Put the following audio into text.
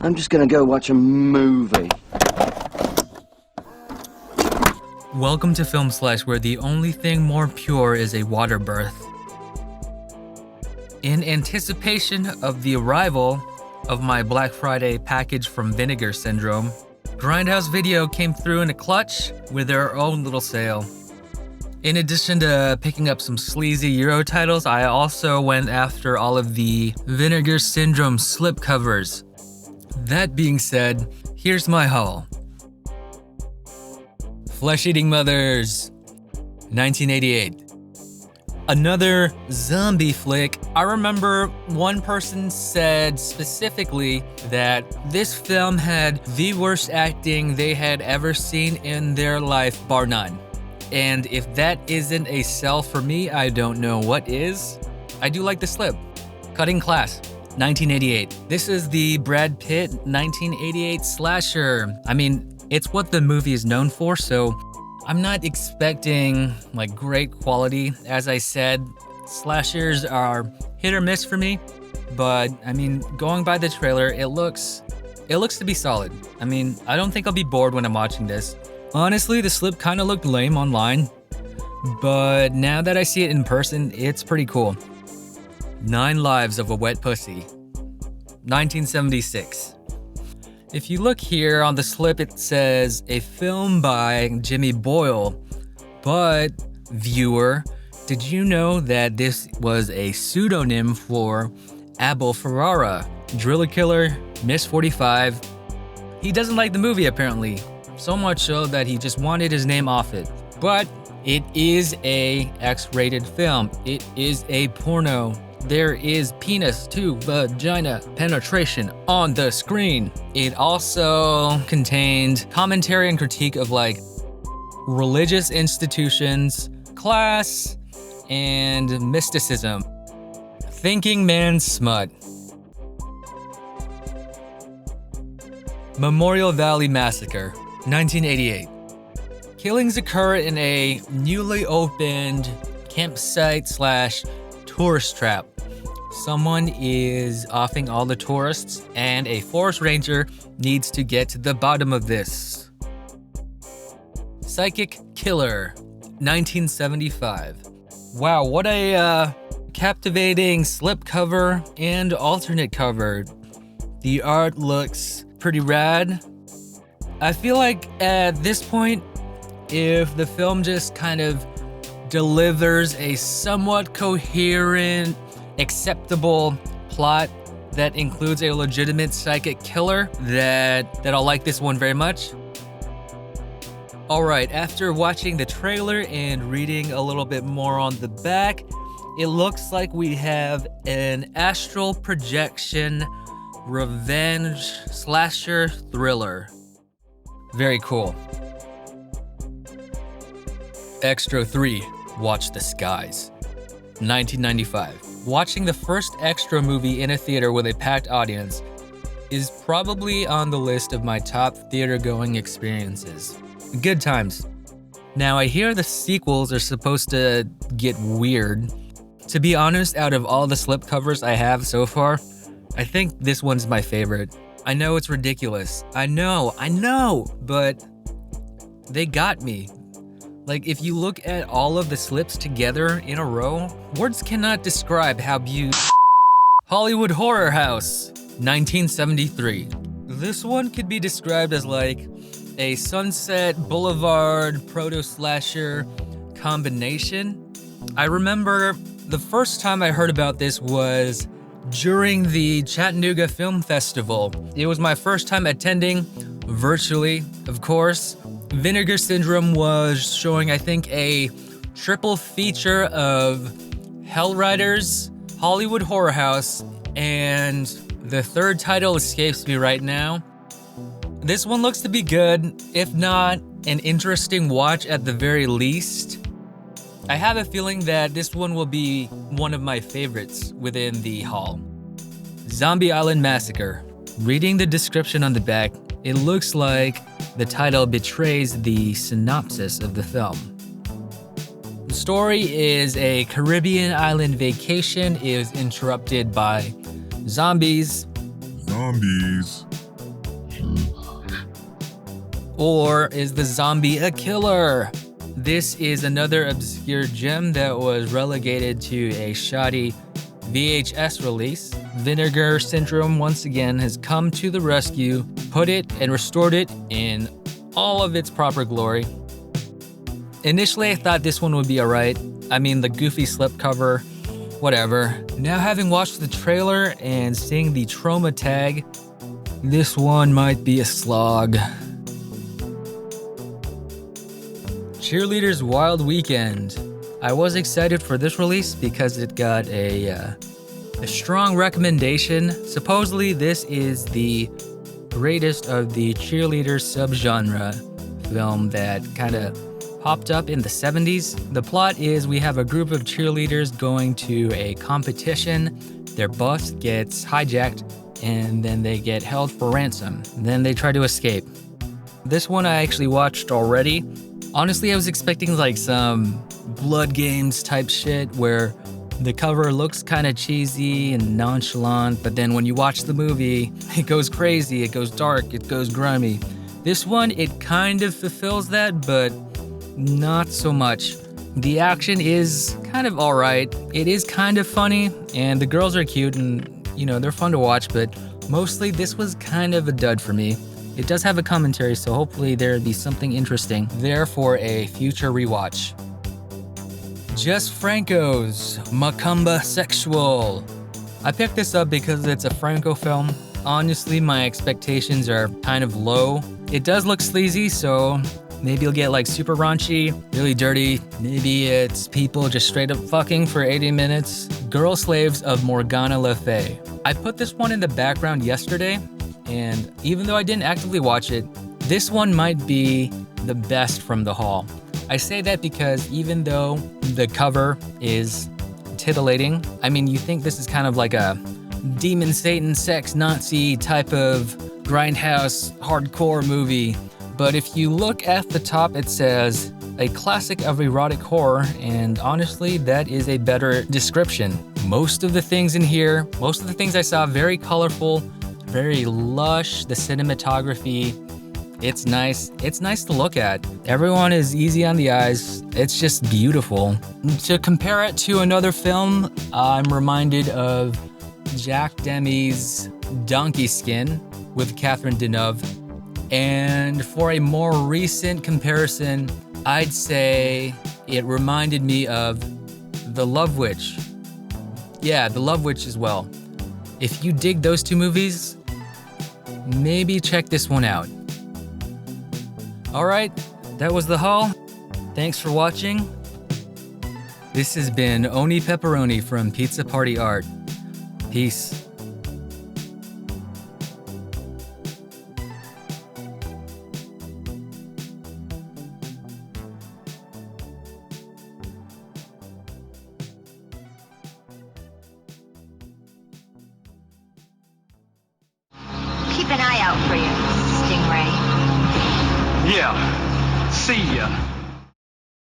I'm just gonna go watch a movie. Welcome to Film Slash, where the only thing more pure is a water birth. In anticipation of the arrival of my Black Friday package from Vinegar Syndrome, Grindhouse Video came through in a clutch with their own little sale. In addition to picking up some sleazy Euro titles, I also went after all of the Vinegar Syndrome slipcovers. That being said, here's my haul. Flesh-Eating Mothers, 1988. Another zombie flick. I remember one person said specifically that this film had the worst acting they had ever seen in their life, bar none. And if that isn't a sell for me, I don't know what is. I do like the slip. Cutting Class, 1988. This is the Brad Pitt 1988 slasher. I mean, it's what the movie is known for, so I'm not expecting like great quality. As I said, slashers are hit or miss for me, but I mean, going by the trailer, it looks to be solid. I mean, I don't think I'll be bored when I'm watching this. Honestly, the slip kind of looked lame online, but now that I see it in person, it's pretty cool. 9 Lives of a Wet Pussy, 1976. If you look here on the slip, it says a film by Jimmy Boyle, but viewer, did you know that this was a pseudonym for Abel Ferrara, driller killer, Miss 45? He doesn't like the movie apparently, so much so that he just wanted his name off it. But it is a X-rated film. It is a porno. There is penis to vagina penetration on the screen. It also contained commentary and critique of like religious institutions, class, and mysticism. Thinking man's smut. Memorial Valley Massacre, 1988. Killings occur in a newly opened campsite / tourist trap. Someone is offing all the tourists, and a forest ranger needs to get to the bottom of this. Psychic Killer, 1975. Wow, what a captivating slipcover and alternate cover. The art looks pretty rad. I feel like at this point, if the film just kind of delivers a somewhat coherent, acceptable plot that includes a legitimate psychic killer, that I'll like this one very much. Alright, after watching the trailer and reading a little bit more on the back, it looks like we have an astral projection revenge slasher thriller. Very cool. Extra 3, Watch the Skies, 1995. Watching the first Extra movie in a theater with a packed audience is probably on the list of my top theater-going experiences. Good times. Now, I hear the sequels are supposed to get weird. To be honest, out of all the slipcovers I have so far, I think this one's my favorite. I know it's ridiculous. I know, but they got me. Like, if you look at all of the slips together in a row, words cannot describe how beautiful. Hollywood Horror House, 1973. This one could be described as like a Sunset Boulevard proto slasher combination. I remember the first time I heard about this was during the Chattanooga Film Festival. It was my first time attending, virtually, of course. Vinegar Syndrome was showing, I think, a triple feature of Hellriders, Hollywood Horror House, and the third title escapes me right now. This one looks to be good, if not an interesting watch at the very least. I have a feeling that this one will be one of my favorites within the haul. Zombie Island Massacre. Reading the description on the back, it looks like the title betrays the synopsis of the film. The story is a Caribbean island vacation is interrupted by zombies. Or is the zombie a killer? This is another obscure gem that was relegated to a shoddy VHS release. Vinegar Syndrome once again has come to the rescue, put it and restored it in all of its proper glory. Initially, I thought this one would be alright. I mean, the goofy slipcover, whatever. Now, having watched the trailer and seeing the trauma tag, this one might be a slog. Cheerleaders Wild Weekend. I was excited for this release because it got a strong recommendation. Supposedly, this is the greatest of the cheerleader subgenre film that kind of popped up in the 70s. The plot is we have a group of cheerleaders going to a competition. Their bus gets hijacked and then they get held for ransom. Then they try to escape. This one I actually watched already. Honestly, I was expecting like some Blood Games type shit where the cover looks kind of cheesy and nonchalant, but then when you watch the movie, it goes crazy, it goes dark, it goes grimy. This one, it kind of fulfills that, but not so much. The action is kind of alright, it is kind of funny, and the girls are cute and, you know, they're fun to watch, but mostly this was kind of a dud for me. It does have a commentary, so hopefully there'll be something interesting there for a future rewatch. Just Franco's Macumba Sexual. I picked this up because it's a Franco film. Honestly, my expectations are kind of low. It does look sleazy, so maybe you'll get like super raunchy, really dirty. Maybe it's people just straight up fucking for 80 minutes. Girl Slaves of Morgana Le Fay. I put this one in the background yesterday, and even though I didn't actively watch it, this one might be the best from the haul. I say that because even though the cover is titillating, I mean, you think this is kind of like a demon Satan sex Nazi type of grindhouse hardcore movie, but if you look at the top, it says a classic of erotic horror, and honestly, that is a better description. Most of the things in here, most of the things I saw, very colorful, very lush. The cinematography, it's nice. It's nice to look at. Everyone is easy on the eyes. It's just beautiful. To compare it to another film, I'm reminded of Jack Demme's Donkey Skin with Catherine Deneuve. And for a more recent comparison, I'd say it reminded me of The Love Witch. Yeah, The Love Witch as well. If you dig those two movies, maybe check this one out. Alright, that was the haul. Thanks for watching. This has been Oni Pepperoni from Pizza Party Art. Peace. Keep an eye out for you, Stingray. Yeah. See ya.